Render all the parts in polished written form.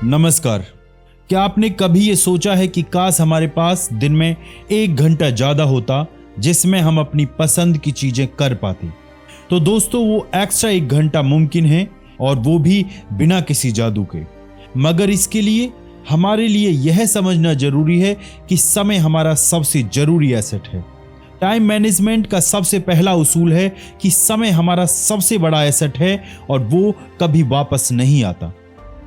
नमस्कार। क्या आपने कभी ये सोचा है कि काश हमारे पास दिन में 1 घंटा ज़्यादा होता जिसमें हम अपनी पसंद की चीज़ें कर पाते। तो दोस्तों, वो एक्स्ट्रा 1 घंटा मुमकिन है और वो भी बिना किसी जादू के। मगर इसके लिए हमारे लिए यह समझना जरूरी है कि समय हमारा सबसे जरूरी एसेट है। टाइम मैनेजमेंट का सबसे पहला उसूल है कि समय हमारा सबसे बड़ा एसेट है और वो कभी वापस नहीं आता।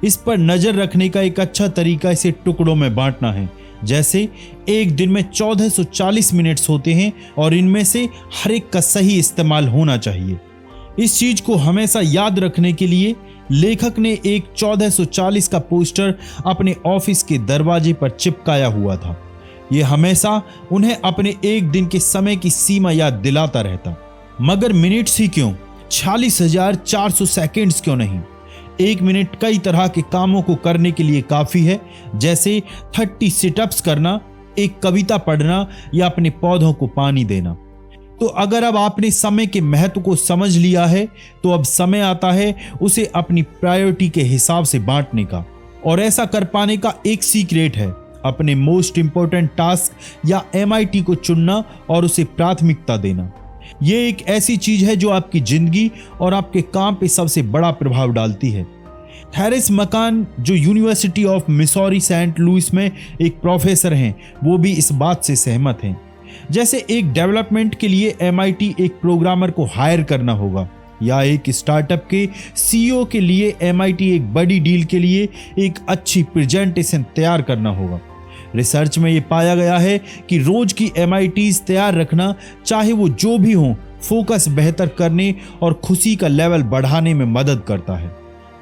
इस पर नजर रखने का एक अच्छा तरीका इसे टुकड़ों में बांटना है। जैसे एक दिन में 1440 मिनट्स होते हैं और इनमें से हर एक का सही इस्तेमाल होना चाहिए। इस चीज को हमेशा याद रखने के लिए लेखक ने एक 1440 का पोस्टर अपने ऑफिस के दरवाजे पर चिपकाया हुआ था। यह हमेशा उन्हें अपने एक दिन के समय की सीमा याद दिलाता रहता। मगर मिनट्स ही क्यों, 46,400 सेकेंड्स क्यों नहीं? 1 मिनट कई तरह के कामों को करने के लिए काफी है, जैसे 30 सिटअप्स करना, एक कविता पढ़ना या अपने पौधों को पानी देना। तो अगर अब आपने समय के महत्व को समझ लिया है तो अब समय आता है उसे अपनी प्रायोरिटी के हिसाब से बांटने का। और ऐसा कर पाने का एक सीक्रेट है अपने मोस्ट इंपॉर्टेंट टास्क या MIT को चुनना और उसे प्राथमिकता देना। यह एक ऐसी चीज है जो आपकी जिंदगी और आपके काम पे सबसे बड़ा प्रभाव डालती है। थैरिस मकान, जो university of Missouri saint Louis में एक प्रोफेसर हैं, वो भी इस बात से सहमत हैं। जैसे एक डेवलपमेंट के लिए MIT एक प्रोग्रामर को हायर करना होगा या एक स्टार्टअप के CEO के लिए MIT एक बड़ी डील के लिए एक अच्छी प्रेजेंटेशन तैयार करना होगा। रिसर्च में ये पाया गया है कि रोज की MITs तैयार रखना, चाहे वो जो भी हो, फोकस बेहतर करने और खुशी का लेवल बढ़ाने में मदद करता है।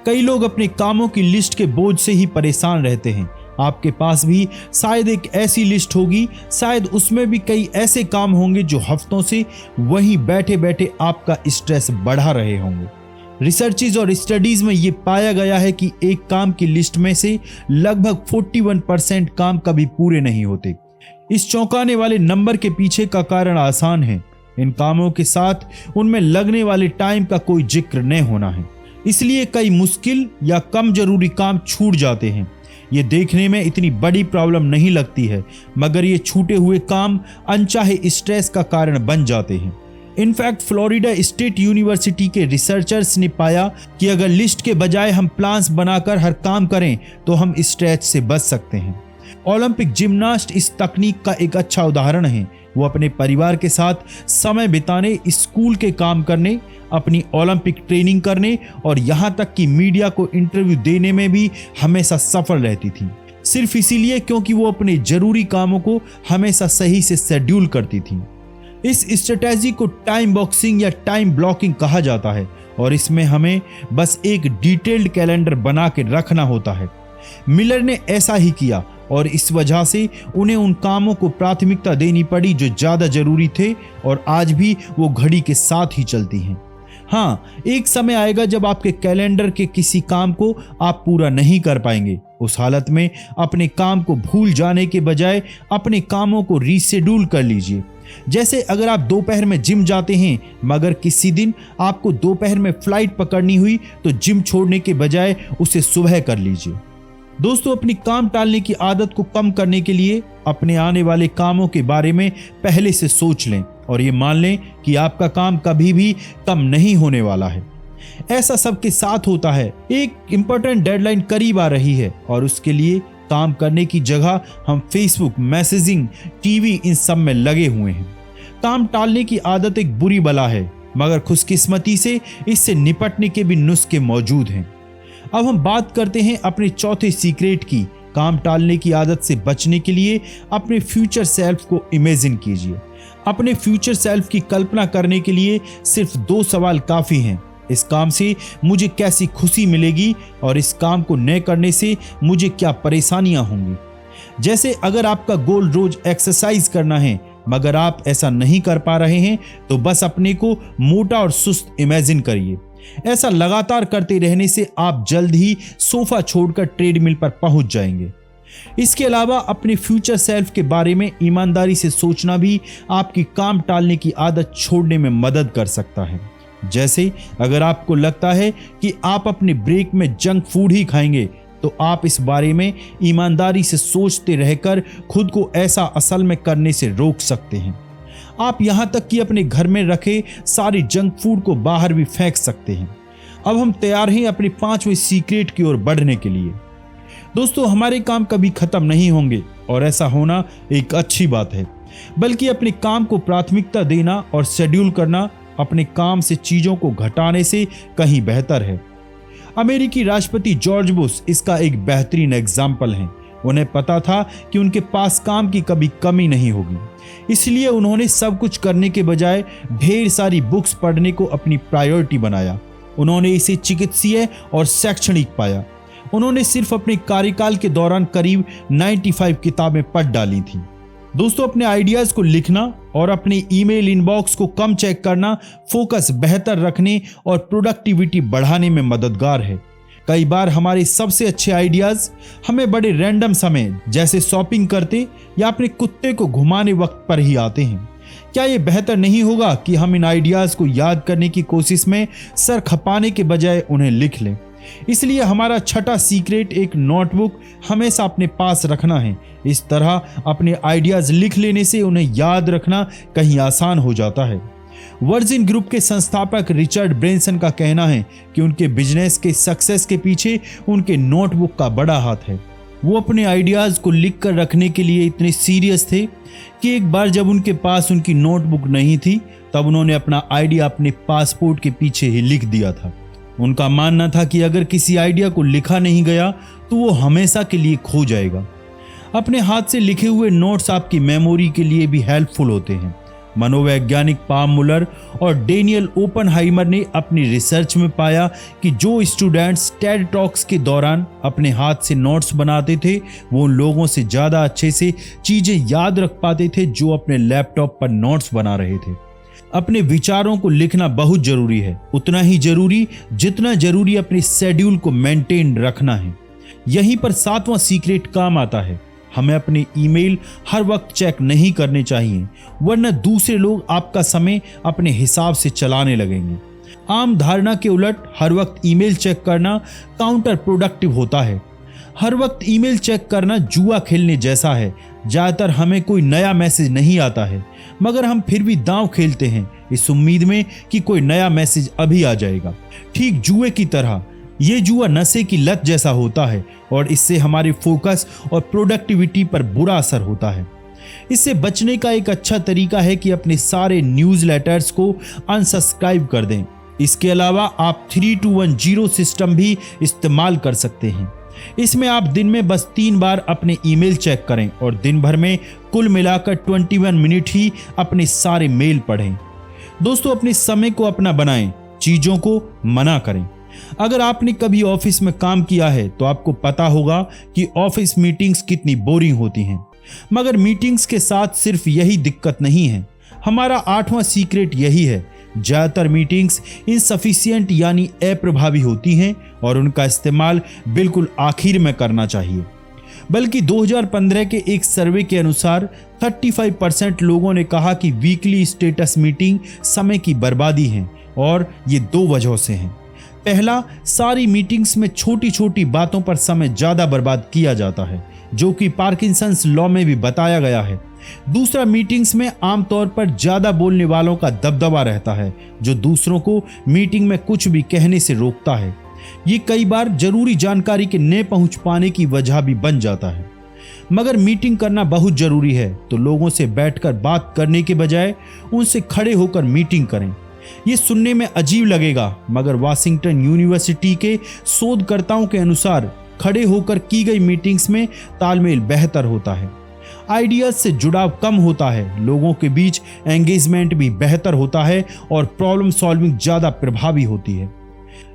कई लोग अपने कामों की लिस्ट के बोझ से ही परेशान रहते हैं। आपके पास भी शायद एक ऐसी लिस्ट होगी, शायद उसमें भी कई ऐसे काम होंगे जो हफ्तों से वहीं बैठे बैठे आपका स्ट्रेस बढ़ा रहे होंगे। रिसर्चेज और स्टडीज में ये पाया गया है कि एक काम की लिस्ट में से लगभग 41% काम कभी पूरे नहीं होते। इस चौंकाने वाले नंबर के पीछे का कारण आसान है। इन कामों के साथ उनमें लगने वाले टाइम का कोई जिक्र नहीं होना है, इसलिए कई मुश्किल या कम जरूरी काम छूट जाते हैं। ये देखने में इतनी बड़ी प्रॉब्लम नहीं लगती है, मगर ये छूटे हुए काम अनचाहे स्ट्रेस का कारण बन जाते हैं। इनफैक्ट फ्लोरिडा स्टेट यूनिवर्सिटी के रिसर्चर्स ने पाया कि अगर लिस्ट के बजाय हम प्लान्स बनाकर हर काम करें तो हम स्ट्रेस से बच सकते हैं। ओलंपिक जिम्नास्ट इस तकनीक का एक अच्छा उदाहरण है। वो अपने परिवार के साथ समय बिताने, स्कूल के काम करने, अपनी ओलंपिक ट्रेनिंग करने और यहाँ तक कि मीडिया को इंटरव्यू देने में भी हमेशा सफल रहती थी, सिर्फ इसीलिए क्योंकि वो अपने जरूरी कामों को हमेशा सही से शेड्यूल करती थी। इस स्ट्रेटेजी को टाइम बॉक्सिंग या टाइम ब्लॉकिंग कहा जाता है और इसमें हमें बस एक डिटेल्ड कैलेंडर बना के रखना होता है। मिलर ने ऐसा ही किया और इस वजह से उन्हें उन कामों को प्राथमिकता देनी पड़ी जो ज्यादा जरूरी थे और आज भी वो घड़ी के साथ ही चलती हैं। हाँ, एक समय आएगा जब आपके कैलेंडर के किसी काम को आप पूरा नहीं कर पाएंगे। उस हालत में अपने काम को भूल जाने के बजाय अपने कामों को रीशेड्यूल कर लीजिए। जैसे अगर आप दोपहर में जिम जाते हैं मगर किसी दिन आपको दोपहर में फ्लाइट पकड़नी हुई तो जिम छोड़ने के बजाय उसे सुबह कर लीजिए। दोस्तों, अपनी काम टालने की आदत को कम करने के लिए अपने आने वाले कामों के बारे में पहले से सोच लें और ये मान लें कि आपका काम कभी भी कम नहीं होने वाला है। ऐसा सबके साथ होता है। एक इंपॉर्टेंट डेडलाइन करीब आ रही है और उसके लिए काम करने की जगह हम फेसबुक, मैसेजिंग, टीवी, इन सब में लगे हुए हैं। काम टालने की आदत एक बुरी बला है, मगर खुशकिस्मती से इससे निपटने के भी नुस्खे मौजूद हैं। अब हम बात करते हैं अपने चौथे सीक्रेट की। काम टालने की आदत से बचने के लिए अपने फ्यूचर सेल्फ को इमेजिन कीजिए। अपने फ्यूचर सेल्फ की कल्पना करने के लिए सिर्फ 2 सवाल काफी हैं। इस काम से मुझे कैसी खुशी मिलेगी और इस काम को न करने से मुझे क्या परेशानियां होंगी। जैसे अगर आपका गोल रोज एक्सरसाइज करना है मगर आप ऐसा नहीं कर पा रहे हैं तो बस अपने को मोटा और सुस्त इमेजिन करिए। ऐसा लगातार करते रहने से आप जल्द ही सोफा छोड़कर ट्रेडमिल पर पहुंच जाएंगे। इसके अलावा अपने फ्यूचर सेल्फ के बारे में ईमानदारी से सोचना भी आपकी काम टालने की आदत छोड़ने में मदद कर सकता है। जैसे अगर आपको लगता है कि आप अपने ब्रेक में जंक फूड ही खाएंगे तो आप इस बारे में ईमानदारी से सोचते रहकर खुद को ऐसा असल में करने से रोक सकते हैं। आप यहां तक कि अपने घर में रखे सारी जंक फूड को बाहर भी फेंक सकते हैं। अब हम तैयार हैं अपनी 5वें सीक्रेट की ओर बढ़ने के लिए। दोस्तों, हमारे काम कभी खत्म नहीं होंगे और ऐसा होना एक अच्छी बात है, बल्कि अपने काम को प्राथमिकता देना और शेड्यूल करना अपने काम से चीजों को घटाने से कहीं बेहतर है। अमेरिकी राष्ट्रपति जॉर्ज बुश इसका एक बेहतरीन एग्जाम्पल है। उन्हें पता था कि उनके पास काम की कभी कमी नहीं होगी, इसलिए उन्होंने सब कुछ करने के बजाय ढेर सारी बुक्स पढ़ने को अपनी प्रायोरिटी बनाया। उन्होंने इसे चिकित्सीय और शैक्षणिक पाया। उन्होंने सिर्फ अपने कार्यकाल के दौरान करीब 95 किताबें पढ़ डाली थी। दोस्तों, अपने आइडियाज को लिखना और अपने ईमेल इनबॉक्स को कम चेक करना फोकस बेहतर रखने और प्रोडक्टिविटी बढ़ाने में मददगार है। कई बार हमारे सबसे अच्छे आइडियाज हमें बड़े रैंडम समय जैसे शॉपिंग करते या अपने कुत्ते को घुमाने वक्त पर ही आते हैं। क्या ये बेहतर नहीं होगा कि हम इन आइडियाज को याद करने की कोशिश में सर खपाने के बजाय उन्हें लिख लें? इसलिए हमारा छठा सीक्रेट एक नोटबुक हमेशा अपने पास रखना है। इस तरह अपने आइडियाज लिख लेने से उन्हें याद रखना कहीं आसान हो जाता है। वर्जिन ग्रुप के संस्थापक रिचर्ड ब्रेंसन का कहना है कि उनके बिजनेस के सक्सेस के पीछे उनके नोटबुक का बड़ा हाथ है। वो अपने आइडियाज को लिख कर रखने के लिए इतने सीरियस थे कि एक बार जब उनके पास उनकी नोटबुक नहीं थी, तब उन्होंने अपना आइडिया अपने पासपोर्ट के पीछे ही लिख दिया था। उनका मानना था कि अगर किसी आइडिया को लिखा नहीं गया तो वो हमेशा के लिए खो जाएगा। अपने हाथ से लिखे हुए नोट्स आपकी मेमोरी के लिए भी हेल्पफुल होते हैं। मनोवैज्ञानिक पाम मुलर और डेनियल ओपनहाइमर ने अपनी रिसर्च में पाया कि जो स्टूडेंट्स टेड टॉक्स के दौरान अपने हाथ से नोट्स बनाते थे, वो उन लोगों से ज़्यादा अच्छे से चीज़ें याद रख पाते थे जो अपने लैपटॉप पर नोट्स बना रहे थे। अपने विचारों को लिखना बहुत जरूरी है, उतना ही जरूरी जितना जरूरी अपने शेड्यूल को मेंटेन रखना है। यहीं पर 7वां सीक्रेट काम आता है। हमें अपने ईमेल हर वक्त चेक नहीं करने चाहिए, वरना दूसरे लोग आपका समय अपने हिसाब से चलाने लगेंगे। आम धारणा के उलट हर वक्त ईमेल चेक करना काउंटर प्रोडक्टिव होता है। हर वक्त ईमेल चेक करना जुआ खेलने जैसा है। ज्यादातर हमें कोई नया मैसेज नहीं आता है, मगर हम फिर भी दांव खेलते हैं इस उम्मीद में कि कोई नया मैसेज अभी आ जाएगा। ठीक जुए की तरह ये जुआ नशे की लत जैसा होता है और इससे हमारे फोकस और प्रोडक्टिविटी पर बुरा असर होता है। इससे बचने का एक अच्छा तरीका है कि अपने सारे न्यूज़लेटर्स को अनसब्सक्राइब कर दें। इसके अलावा आप 3210 सिस्टम भी इस्तेमाल कर सकते हैं। इसमें आप दिन में बस 3 बार अपने ईमेल चेक करें और दिन भर में कुल मिलाकर 21 मिनट ही अपने सारे मेल पढ़ें। दोस्तों, अपने समय को अपना बनाएं, चीजों को मना करें। अगर आपने कभी ऑफिस में काम किया है तो आपको पता होगा कि ऑफिस मीटिंग्स कितनी बोरिंग होती हैं, मगर मीटिंग्स के साथ सिर्फ यही दिक्कत नहीं है। हमारा 8वां सीक्रेट यही है। ज्यादातर मीटिंग्स इनसफिशिएंट यानी अप्रभावी होती हैं और उनका इस्तेमाल बिल्कुल आखिर में करना चाहिए। बल्कि 2015 के एक सर्वे के अनुसार 35% लोगों ने कहा कि वीकली स्टेटस मीटिंग समय की बर्बादी है, और ये 2 वजहों से हैं। पहला, सारी मीटिंग्स में छोटी छोटी बातों पर समय ज्यादा बर्बाद किया जाता है, जो कि पार्किंसंस लॉ में भी बताया गया है। दूसरा, मीटिंग्स में आमतौर पर ज्यादा बोलने वालों का दबदबा रहता है, जो दूसरों को मीटिंग में कुछ भी कहने से रोकता है। ये कई बार जरूरी जानकारी के न पहुंच पाने की वजह भी बन जाता है। मगर मीटिंग करना बहुत जरूरी है तो लोगों से बैठकर बात करने के बजाय उनसे खड़े होकर मीटिंग करें। ये सुनने में अजीब लगेगा, मगर वाशिंगटन यूनिवर्सिटी के शोधकर्ताओं के अनुसार खड़े होकर की गई मीटिंग्स में तालमेल बेहतर होता है, आइडियाज से जुड़ाव कम होता है, लोगों के बीच एंगेजमेंट भी बेहतर होता है और प्रॉब्लम सॉल्विंग ज्यादा प्रभावी होती है।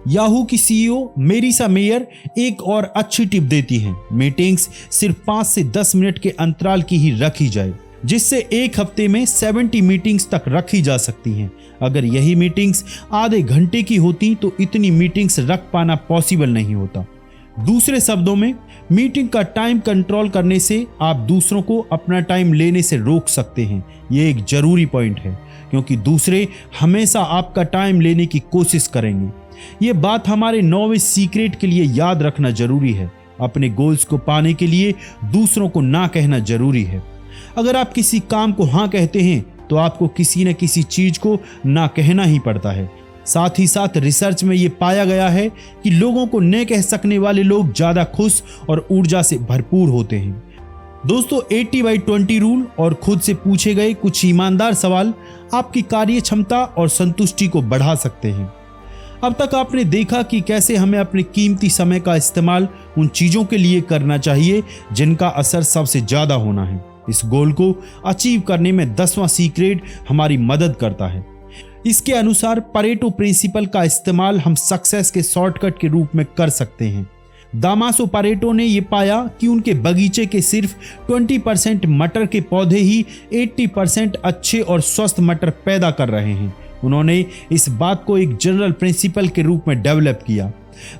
याहू की सीईओ मेरिसा मेयर एक और अच्छी टिप देती हैं। मीटिंग्स सिर्फ 5 से 10 मिनट के अंतराल की ही रखी जाए, जिससे एक हफ्ते में 70 मीटिंग्स तक रखी जा सकती हैं। अगर यही मीटिंग्स आधे घंटे की होती तो इतनी मीटिंग्स रख पाना पॉसिबल नहीं होता। दूसरे शब्दों में, मीटिंग का टाइम कंट्रोल करने से आप दूसरों को अपना टाइम लेने से रोक सकते हैं। ये एक जरूरी पॉइंट है, क्योंकि दूसरे हमेशा आपका टाइम लेने की कोशिश करेंगे। ये बात हमारे 9वें सीक्रेट के लिए याद रखना जरूरी है। अपने गोल्स को पाने के लिए दूसरों को ना कहना जरूरी है। अगर आप किसी काम को हाँ कहते हैं तो आपको किसी न किसी चीज को ना कहना ही पड़ता है। साथ ही साथ रिसर्च में ये पाया गया है कि लोगों को न कह सकने वाले लोग ज्यादा खुश और ऊर्जा से भरपूर होते हैं। दोस्तों 80/20 रूल और खुद से पूछे गए कुछ ईमानदार सवाल आपकी कार्य क्षमता और संतुष्टि को बढ़ा सकते हैं। अब तक आपने देखा कि कैसे हमें अपने कीमती समय का इस्तेमाल उन चीजों के लिए करना चाहिए जिनका असर सबसे ज्यादा होना है। इस गोल को अचीव करने में 10वां सीक्रेट हमारी मदद करता है। इसके अनुसार परेटो प्रिंसिपल का इस्तेमाल हम सक्सेस के शॉर्टकट के रूप में कर सकते हैं। दामासो परेटो ने यह पाया कि उनके बगीचे के सिर्फ 20% मटर के पौधे ही 80% अच्छे और स्वस्थ मटर पैदा कर रहे हैं। उन्होंने इस बात को एक जनरल प्रिंसिपल के रूप में डेवलप किया,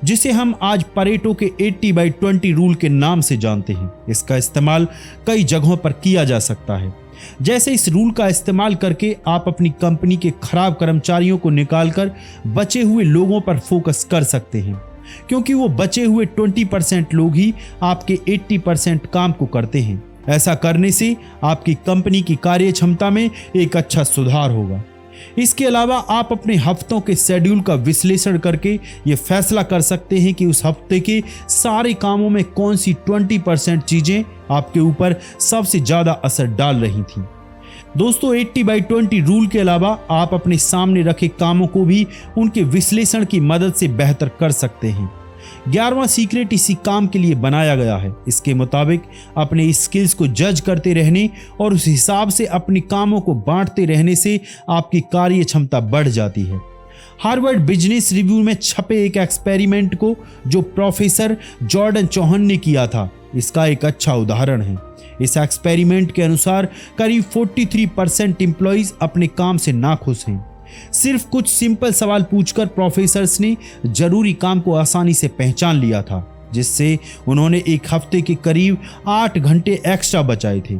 जिसे हम आज परेटो के 80/20 रूल के नाम से जानते हैं। इसका इस्तेमाल कई जगहों पर किया जा सकता है। जैसे इस रूल का इस्तेमाल करके आप अपनी कंपनी के खराब कर्मचारियों को निकालकर बचे हुए लोगों पर फोकस कर सकते हैं, क्योंकि वो बचे हुए 20% लोग ही आपके 80% काम को करते हैं। ऐसा करने से आपकी कंपनी की कार्य क्षमता में एक अच्छा सुधार होगा। इसके अलावा आप अपने हफ्तों के शेड्यूल का विश्लेषण करके ये फैसला कर सकते हैं कि उस हफ्ते के सारे कामों में कौन सी 20% चीजें आपके ऊपर सबसे ज्यादा असर डाल रही थीं। दोस्तों 80/20 रूल के अलावा आप अपने सामने रखे कामों को भी उनके विश्लेषण की मदद से बेहतर कर सकते हैं। 11वां सीक्रेट इसी काम के लिए बनाया गया है। इसके मुताबिक अपने स्किल्स को जज करते रहने और उस हिसाब से अपने कामों को बांटते रहने से आपकी कार्य क्षमता बढ़ जाती है। हार्वर्ड बिजनेस रिव्यू में छपे एक एक्सपेरिमेंट को जो प्रोफेसर जॉर्डन चौहान ने किया था, इसका एक अच्छा उदाहरण है। इस एक्सपेरिमेंट के अनुसार करीब 43% एम्प्लॉइज अपने काम से नाखुश हैं। सिर्फ कुछ सिंपल सवाल पूछकर प्रोफेसर्स ने जरूरी काम को आसानी से पहचान लिया था, जिससे उन्होंने एक हफ्ते के करीब 8 घंटे एक्स्ट्रा बचाए थे।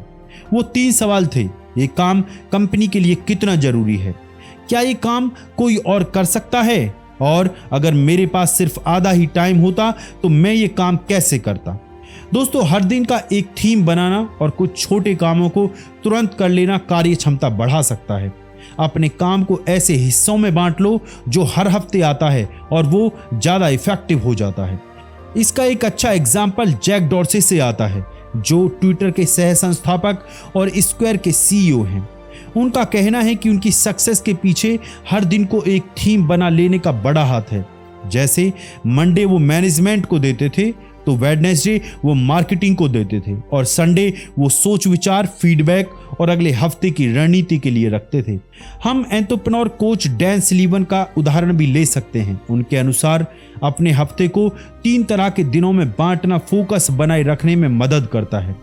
वो 3 सवाल थे। ये काम कंपनी के लिए कितना जरूरी है? क्या ये काम कोई और कर सकता है? और अगर मेरे पास सिर्फ आधा ही टाइम होता तो मैं ये काम कैसे करता? दोस्तों हर दिन का एक थीम बनाना और कुछ छोटे कामों को तुरंत कर लेना कार्य क्षमता बढ़ा सकता है। अपने काम को ऐसे हिस्सों में बांट लो जो हर हफ्ते आता है और वो ज्यादा इफेक्टिव हो जाता है। इसका एक अच्छा एग्जाम्पल जैक डॉर्से से आता है, जो ट्विटर के सह संस्थापक और स्क्वायर के सीईओ हैं। उनका कहना है कि उनकी सक्सेस के पीछे हर दिन को एक थीम बना लेने का बड़ा हाथ है। जैसे मंडे वो मैनेजमेंट को देते थे, तो वेडनेसडे वो मार्केटिंग को देते थे और संडे वो सोच विचार, फीडबैक और अगले हफ्ते की रणनीति के लिए रखते थे। हम एंटरप्रेन्योर कोच डैन सिलीवन का उदाहरण भी ले सकते हैं। उनके अनुसार अपने हफ्ते को 3 तरह के दिनों में बांटना फोकस बनाए रखने में मदद करता है।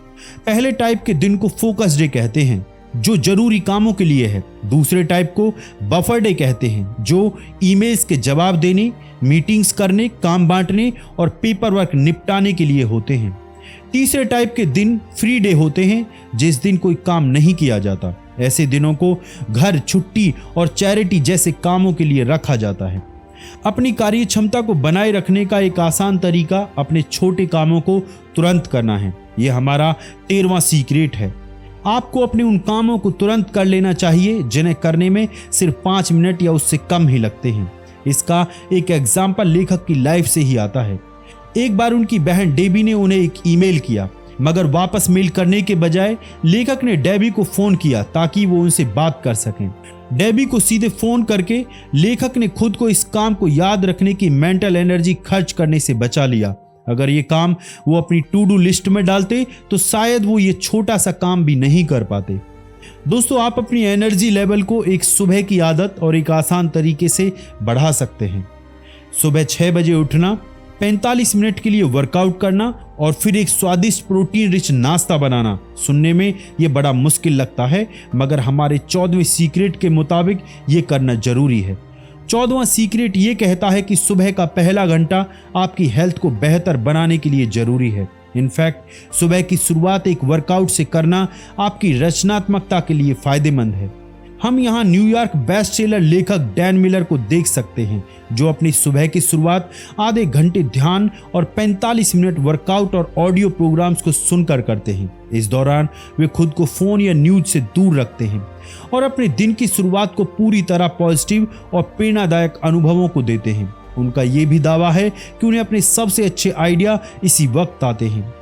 पहले टाइप के दिन को फोकस डे कहते हैं, जो जरूरी कामों के लिए है। दूसरे टाइप को बफर डे कहते हैं, जो ईमेल्स के जवाब देने, मीटिंग्स करने, काम बांटने और पेपर वर्क निपटाने के लिए होते हैं। तीसरे टाइप के दिन फ्री डे होते हैं, जिस दिन कोई काम नहीं किया जाता। ऐसे दिनों को घर, छुट्टी और चैरिटी जैसे कामों के लिए रखा जाता है। अपनी कार्य क्षमता को बनाए रखने का एक आसान तरीका अपने छोटे कामों को तुरंत करना है। यह हमारा 13वां सीक्रेट है। आपको अपने उन कामों को तुरंत कर लेना चाहिए जिन्हें करने में सिर्फ 5 मिनट या उससे कम ही लगते हैं। इसका एक एग्जाम्पल लेखक की लाइफ से ही आता है। एक बार उनकी बहन डेबी ने उन्हें एक ईमेल किया, मगर वापस मेल करने के बजाय लेखक ने डेबी को फोन किया ताकि वो उनसे बात कर सकें। डेबी को सीधे फोन करके लेखक ने खुद को इस काम को याद रखने की मेंटल एनर्जी खर्च करने से बचा लिया। अगर ये काम वो अपनी टू डू लिस्ट में डालते तो शायद वो ये छोटा सा काम भी नहीं कर पाते। दोस्तों आप अपनी एनर्जी लेवल को एक सुबह की आदत और एक आसान तरीके से बढ़ा सकते हैं। सुबह 6 बजे उठना, 45 मिनट के लिए वर्कआउट करना और फिर एक स्वादिष्ट प्रोटीन रिच नाश्ता बनाना। सुनने में ये बड़ा मुश्किल लगता है, मगर हमारे 14वें सीक्रेट के मुताबिक ये करना जरूरी है। 14वां सीक्रेट ये कहता है कि सुबह का पहला घंटा आपकी हेल्थ को बेहतर बनाने के लिए जरूरी है। इनफैक्ट सुबह की शुरुआत एक वर्कआउट से करना आपकी रचनात्मकता के लिए फायदेमंद है। हम यहाँ न्यूयॉर्क बेस्ट सेलर लेखक डैन मिलर को देख सकते हैं, जो अपनी सुबह की शुरुआत आधे घंटे ध्यान और 45 मिनट वर्कआउट और ऑडियो प्रोग्राम्स को सुनकर करते हैं। इस दौरान वे खुद को फोन या न्यूज से दूर रखते हैं और अपने दिन की शुरुआत को पूरी तरह पॉजिटिव और प्रेरणादायक अनुभवों को देते हैं। उनका ये भी दावा है कि उन्हें अपने सबसे अच्छे आइडिया इसी वक्त आते हैं।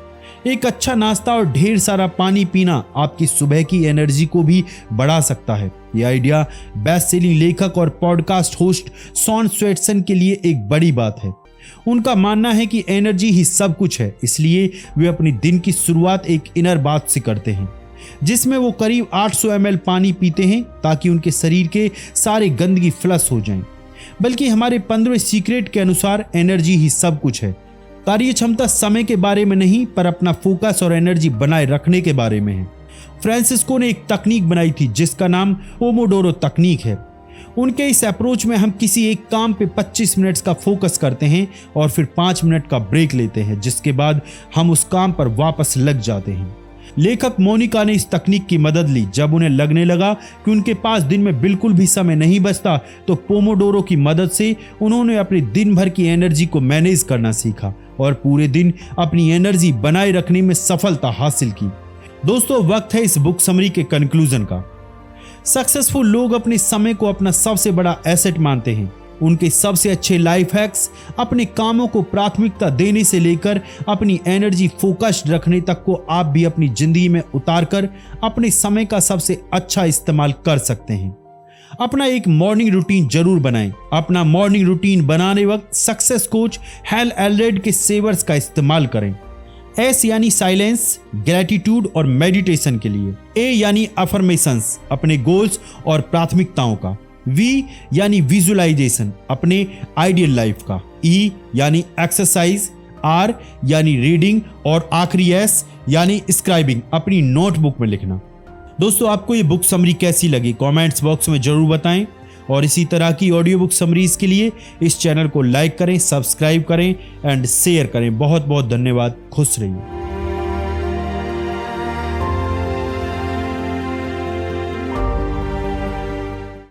एक अच्छा नाश्ता और ढेर सारा पानी पीना आपकी सुबह की एनर्जी को भी बढ़ा सकता है। यह आइडिया बेस्ट सेलिंग लेखक और पॉडकास्ट होस्ट शॉन स्वेटसन के लिए एक बड़ी बात है। उनका मानना है कि एनर्जी ही सब कुछ है, इसलिए वे अपनी दिन की शुरुआत एक इनर बात से करते हैं, जिसमें वो करीब 800 ml पानी पीते हैं ताकि उनके शरीर के सारे गंदगी फ्लश हो जाएं। बल्कि हमारे 15वें सीक्रेट के अनुसार एनर्जी ही सब कुछ है। कार्य क्षमता समय के बारे में नहीं, पर अपना फोकस और एनर्जी बनाए रखने के बारे में है। फ्रांसिस्को ने एक तकनीक बनाई थी जिसका नाम पोमोडोरो तकनीक है। उनके इस अप्रोच में हम किसी एक काम पे 25 मिनट का फोकस करते हैं और फिर 5 मिनट का ब्रेक लेते हैं, जिसके बाद हम उस काम पर वापस लग जाते हैं। लेखक मोनिका ने इस तकनीक की मदद ली जब उन्हें लगने लगा कि उनके पास दिन में बिल्कुल भी समय नहीं बचता, तो पोमोडोरो की मदद से उन्होंने अपने दिन भर की एनर्जी को मैनेज करना सीखा और पूरे दिन अपनी एनर्जी बनाए रखने में सफलता हासिल की। दोस्तों, वक्त है इस बुक समरी के कंक्लूजन का। सक्सेसफुल लोग अपने समय को अपना सबसे बड़ा एसेट मानते हैं। उनके सबसे अच्छे लाइफ हैक्स अपने कामों को प्राथमिकता देने से लेकर अपनी एनर्जी फोकस्ड रखने तक को आप भी अपनी जिंदगी में उतारकर अपने समय का सबसे अच्छा इस्तेमाल कर सकते हैं। अपना एक मॉर्निंग रूटीन जरूर बनाएं। अपना मॉर्निंग रूटीन बनाने वक्त सक्सेस कोच हैल एलरेड के सेवर्स का इस्तेमाल करें। एस यानी साइलेंस, ग्रेटिट्यूड और मेडिटेशन के लिए। ए यानी अफर्मेशंस, अपने गोल्स और प्राथमिकताओं का। वी यानी विजुअलाइजेशन, अपने आइडियल लाइफ का। ई यानी एक्सरसाइज। आर यानी रीडिंग और आखिरी एस यानी स्क्राइबिंग, अपनी नोटबुक में लिखना। दोस्तों, आपको ये बुक समरी कैसी लगी कमेंट्स बॉक्स में जरूर बताएं और इसी तरह की ऑडियो बुक समरीज के लिए इस चैनल को लाइक करें, सब्सक्राइब करें एंड शेयर करें। बहुत बहुत धन्यवाद। खुश रहिए।